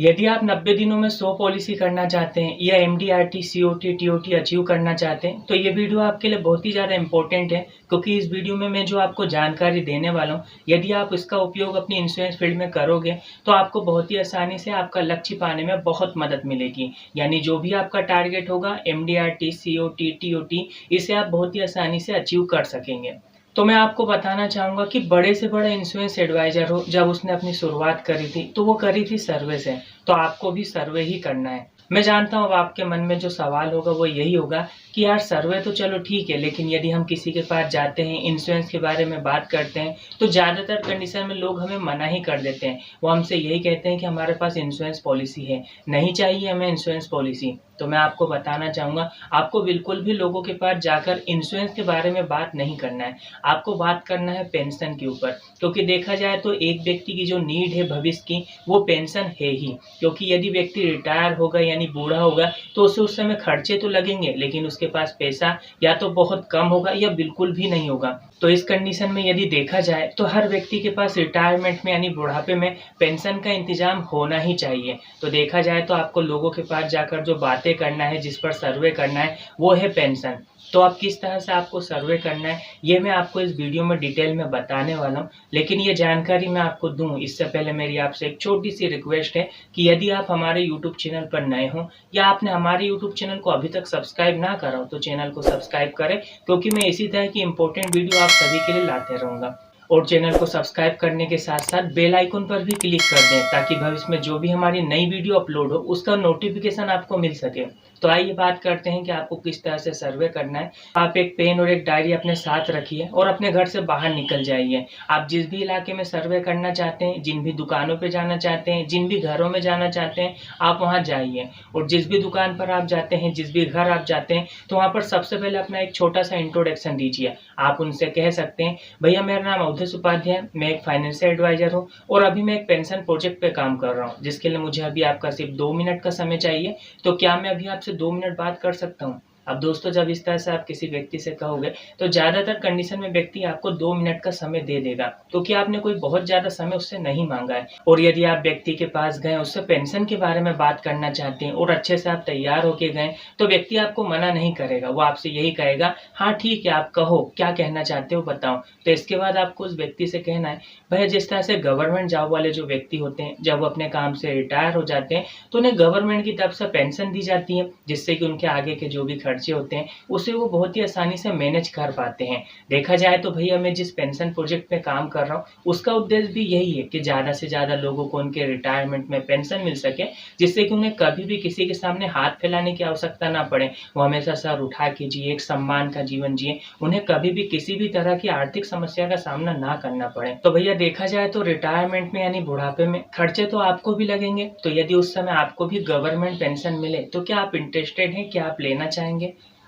यदि आप 90 दिनों में 100 पॉलिसी करना चाहते हैं या एमडीआरटी, सीओटी, टीओटी अचीव करना चाहते हैं, तो ये वीडियो आपके लिए बहुत ही ज़्यादा इम्पोर्टेंट है, क्योंकि इस वीडियो में मैं जो आपको जानकारी देने वाला हूँ, यदि आप इसका उपयोग अपनी इंश्योरेंस फील्ड में करोगे, तो आपको बहुत ही आसानी से आपका लक्ष्य पाने में बहुत मदद मिलेगी। यानी जो भी आपका टारगेट होगा एमडीआरटी, सीओटी, टीओटी, इसे आप बहुत ही आसानी से अचीव कर सकेंगे। तो मैं आपको बताना चाहूँगा कि बड़े से बड़ा इंश्योरेंस एडवाइज़र हो, जब उसने अपनी शुरुआत करी थी, तो वो करी थी सर्वे से। तो आपको भी सर्वे ही करना है। मैं जानता हूँ अब आपके मन में जो सवाल होगा वो यही होगा कि यार सर्वे तो चलो ठीक है, लेकिन यदि हम किसी के पास जाते हैं, इंश्योरेंस के बारे में बात करते हैं, तो ज़्यादातर कंडीशन में लोग हमें मना ही कर देते हैं। वो हमसे यही कहते हैं कि हमारे पास इंश्योरेंस पॉलिसी है, नहीं चाहिए हमें इंश्योरेंस पॉलिसी। तो मैं आपको बताना चाहूँगा, आपको बिल्कुल भी लोगों के पास जाकर इंश्योरेंस के बारे में बात नहीं करना है। आपको बात करना है पेंशन के ऊपर, क्योंकि देखा जाए तो एक व्यक्ति की जो नीड है भविष्य की, वो पेंशन है ही। क्योंकि यदि व्यक्ति रिटायर होगा यानी बूढ़ा होगा, तो उसे उस समय खर्चे तो लगेंगे, लेकिन उसके पास पैसा या तो बहुत कम होगा या बिल्कुल भी नहीं होगा। तो इस कंडीशन में यदि देखा जाए तो हर व्यक्ति के पास रिटायरमेंट में यानी बुढ़ापे में पेंशन का इंतजाम होना ही चाहिए। तो देखा जाए तो आपको लोगों के पास जाकर जो बातें करना है, जिस पर सर्वे करना है, वो है पेंशन। तो अब किस तरह से आपको सर्वे करना है, ये मैं आपको इस वीडियो में डिटेल में बताने वाला हूँ। लेकिन ये जानकारी मैं आपको दूँ इससे पहले मेरी आपसे एक छोटी सी रिक्वेस्ट है कि यदि आप हमारे यूट्यूब चैनल पर नए हों या आपने हमारे यूट्यूब चैनल को अभी तक सब्सक्राइब ना करा हो, तो चैनल को सब्सक्राइब करें, क्योंकि मैं इसी तरह की इंपॉर्टेंट वीडियो आप सभी के लिए लाते रहूँगा। और चैनल को सब्सक्राइब करने के साथ साथ बेल आइकन पर भी क्लिक कर दें, ताकि भविष्य में जो भी हमारी नई वीडियो अपलोड हो उसका नोटिफिकेशन आपको मिल सके। तो आइए बात करते हैं कि आपको किस तरह से सर्वे करना है। आप एक पेन और एक डायरी अपने साथ रखिए और अपने घर से बाहर निकल जाइए। आप जिस भी इलाके में सर्वे करना चाहते हैं, जिन भी दुकानों पे जाना चाहते हैं, जिन भी घरों में जाना चाहते हैं, आप वहाँ जाइए। और जिस भी दुकान पर आप जाते हैं, जिस भी घर आप जाते हैं, तो वहाँ पर सबसे पहले अपना एक छोटा सा इंट्रोडक्शन दीजिए। आप उनसे कह सकते हैं, भैया मेरा नाम अवधेश उपाध्याय, मैं एक फाइनेंशियल एडवाइजर हूँ और अभी मैं एक पेंशन प्रोजेक्ट पे काम कर रहा हूँ, जिसके लिए मुझे अभी आपका सिर्फ 2 मिनट का समय चाहिए। तो क्या मैं अभी आपसे 2 मिनट बात कर सकता हूँ? अब दोस्तों, जब इस तरह से आप किसी व्यक्ति से कहोगे, तो ज़्यादातर कंडीशन में व्यक्ति आपको 2 मिनट का समय दे देगा, क्योंकि आपने कोई बहुत ज़्यादा समय उससे नहीं मांगा है। और यदि आप व्यक्ति के पास गए, उससे पेंशन के बारे में बात करना चाहते हैं और अच्छे से आप तैयार होके गए, तो व्यक्ति आपको मना नहीं करेगा। वो आपसे यही कहेगा, हाँ ठीक है, आप कहो क्या कहना चाहते हो बताओ। तो इसके बाद आपको उस व्यक्ति से कहना है, भैया जिस तरह से गवर्नमेंट जॉब वाले जो व्यक्ति होते हैं, जब वो अपने काम से रिटायर हो जाते हैं, तो उन्हें गवर्नमेंट की तरफ से पेंशन दी जाती है, जिससे कि उनके आगे के जो भी खर्चे होते हैं उसे वो बहुत ही आसानी से मैनेज कर पाते हैं। देखा जाए तो भैया मैं जिस पेंशन प्रोजेक्ट में काम कर रहा हूँ, उसका उद्देश्य भी यही है कि ज़्यादा से ज़्यादा लोगों को उनके रिटायरमेंट में पेंशन मिल सके, जिससे कि उन्हें कभी भी किसी के सामने हाथ फैलाने की आवश्यकता ना पड़े। वो हमेशा सर उठा के जिए, एक सम्मान का जीवन जिए, उन्हें कभी भी किसी भी तरह की आर्थिक समस्या का सामना ना करना पड़े। तो भैया देखा जाए तो रिटायरमेंट में यानी बुढ़ापे में खर्चे तो आपको भी लगेंगे, तो यदि उस समय आपको भी गवर्नमेंट पेंशन मिले, तो क्या आप इंटरेस्टेड हैं, क्या आप लेना चाहेंगे?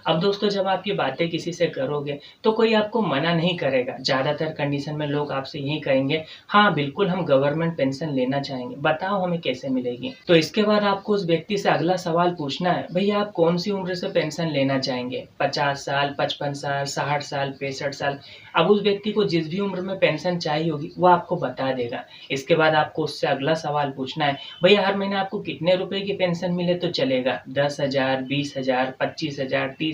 अब दोस्तों, जब आप ये बातें किसी से करोगे, तो कोई आपको मना नहीं करेगा। ज़्यादातर कंडीशन में लोग आपसे यही कहेंगे, हाँ बिल्कुल हम गवर्नमेंट पेंशन लेना चाहेंगे, बताओ हमें कैसे मिलेगी। तो इसके बाद आपको उस व्यक्ति से अगला सवाल पूछना है, भैया आप कौन सी उम्र से पेंशन लेना चाहेंगे? 50 साल, 55 साल, 60 साल, 65 साल? अब उस व्यक्ति को जिस भी उम्र में पेंशन चाहिए होगी, वो आपको बता देगा। इसके बाद आपको उससे अगला सवाल पूछना है, भैया हर महीने आपको कितने रुपए की पेंशन मिले तो चलेगा? 10,000, 20,000, 25,000, 30,000?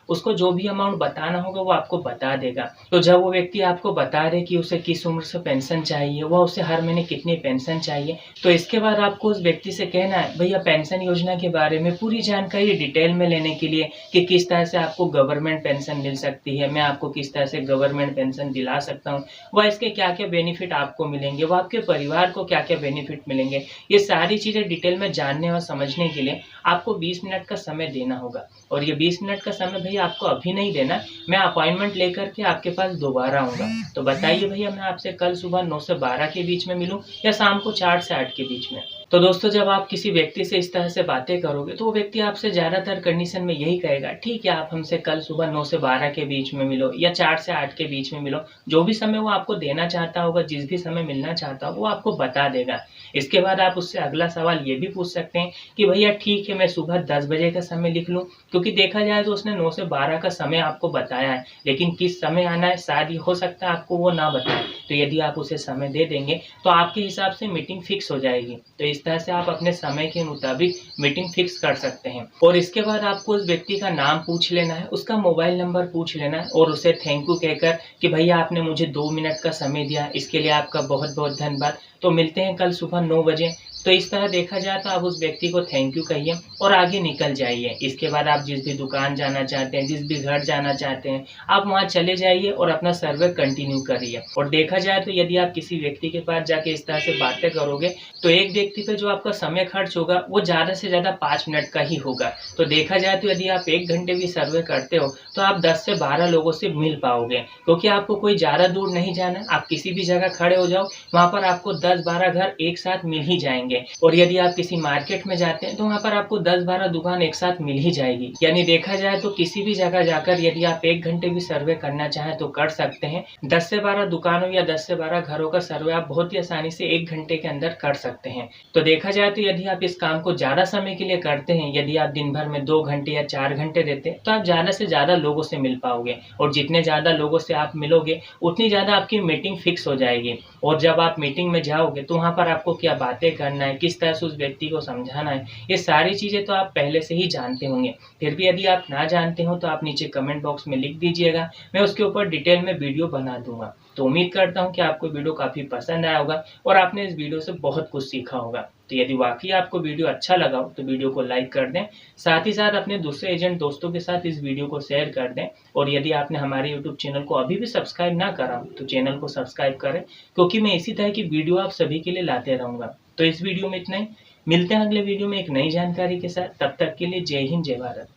उसको जो भी अमाउंट बताना होगा वो आपको बता देगा। तो जब वो व्यक्ति आपको बता दे कि उसे किस उम्र से पेंशन चाहिए, वह उसे हर महीने कितनी पेंशन चाहिए, तो इसके बाद आपको उस व्यक्ति से कहना है, भैया पेंशन योजना के बारे में पूरी जानकारी डिटेल में लेने के लिए कि किस तरह से आपको गवर्नमेंट पेंशन मिल सकती है, मैं आपको किस तरह से गवर्नमेंट पेंशन दिला सकता हूँ, वह इसके क्या क्या बेनिफिट आपको मिलेंगे, वो आपके परिवार को क्या क्या बेनिफिट मिलेंगे, ये सारी चीज़ें डिटेल में जानने और समझने के लिए आपको 20 मिनट का समय देना होगा। और ये 20 मिनट का समय भैया आपको अभी नहीं देना, मैं अपॉइंटमेंट लेकर के आपके पास दोबारा आऊँगा। तो बताइए भैया, मैं आपसे कल सुबह 9 से 12 के बीच में मिलूँ या शाम को 4 से 8 के बीच में? तो दोस्तों, जब आप किसी व्यक्ति से इस तरह से बातें करोगे, तो वो व्यक्ति आपसे ज़्यादातर कंडीशन में यही कहेगा, ठीक है आप हमसे कल सुबह 9 से 12 के बीच में मिलो या 4 से 8 के बीच में मिलो। जो भी समय वो आपको देना चाहता होगा, जिस भी समय मिलना चाहता होगा, वो आपको बता देगा। इसके बाद आप उससे अगला सवाल ये भी पूछ सकते हैं कि भैया ठीक है, मैं सुबह 10 बजे का समय लिख लूँ, क्योंकि देखा जाए तो उसने 9 से 12 का समय आपको बताया है, लेकिन किस समय आना है शायद हो सकता है आपको वो ना बताए। तो यदि आप उसे समय दे देंगे तो आपके हिसाब से मीटिंग फिक्स हो जाएगी। तो इस तरह से आप अपने समय के मुताबिक मीटिंग फिक्स कर सकते हैं। और इसके बाद आपको उस व्यक्ति का नाम पूछ लेना है, उसका मोबाइल नंबर पूछ लेना है और उसे थैंक यू कहकर कि भैया आपने मुझे 2 मिनट का समय दिया, इसके लिए आपका बहुत बहुत धन्यवाद। तो मिलते हैं कल सुबह 9 बजे। तो इस तरह देखा जाए तो आप उस व्यक्ति को थैंक यू कहिए और आगे निकल जाइए। इसके बाद आप जिस भी दुकान जाना चाहते हैं, जिस भी घर जाना चाहते हैं, आप वहाँ चले जाइए और अपना सर्वे कंटिन्यू करिए। और देखा जाए तो यदि आप किसी व्यक्ति के पास जाके इस तरह से बातें करोगे तो एक व्यक्ति पे जो आपका समय खर्च होगा वो ज़्यादा से ज़्यादा 5 मिनट का ही होगा। तो देखा जाए तो यदि आप 1 घंटे भी सर्वे करते हो तो आप 10 से 12 लोगों से मिल पाओगे, क्योंकि आपको कोई ज़्यादा दूर नहीं जाना। आप किसी भी जगह खड़े हो जाओ, वहाँ पर आपको 10-12 घर एक साथ मिल ही जाएंगे। और यदि आप किसी मार्केट में जाते हैं तो वहाँ पर आपको 10-12 दुकान एक साथ मिल ही जाएगी। यानी देखा जाए तो किसी भी जगह जाकर यदि आप 1 घंटे भी सर्वे करना चाहें तो कर सकते हैं। 10 से 12 दुकानों या 10 से 12 घरों का सर्वे आप बहुत ही आसानी से 1 घंटे के अंदर कर सकते हैं। तो देखा जाए तो यदि आप इस काम को ज़्यादा समय के लिए करते हैं, यदि आप दिन भर में 2 घंटे या 4 घंटे देते हैं, तो आप ज़्यादा से ज़्यादा लोगों से मिल पाओगे। और जितने ज़्यादा लोगों से आप मिलोगे उतनी ज़्यादा आपकी मीटिंग फिक्स हो जाएगी। और जब आप मीटिंग में जाओगे तो वहाँ पर आपको क्या बातें करना है, किस तरह से उस व्यक्ति को समझाना है, ये सारी चीज़ें तो आप पहले से ही जानते होंगे। फिर भी यदि आप ना जानते हो तो आप नीचे कमेंट बॉक्स में लिख दीजिएगा, मैं उसके ऊपर डिटेल में वीडियो बना दूंगा। तो उम्मीद करता हूँ कि आपको वीडियो काफ़ी पसंद आया होगा और आपने इस वीडियो से बहुत कुछ सीखा होगा। तो यदि वाकई आपको वीडियो अच्छा लगा हो तो वीडियो को लाइक कर दें, साथ ही साथ अपने दूसरे एजेंट दोस्तों के साथ इस वीडियो को शेयर कर दें। और यदि आपने हमारे यूट्यूब चैनल को अभी भी सब्सक्राइब ना करा हो तो चैनल को सब्सक्राइब करें, क्योंकि मैं इसी तरह की वीडियो आप सभी के लिए लाते रहूँगा। तो इस वीडियो में इतना ही, मिलते हैं अगले वीडियो में एक नई जानकारी के साथ। तब तक के लिए जय हिंद, जय भारत।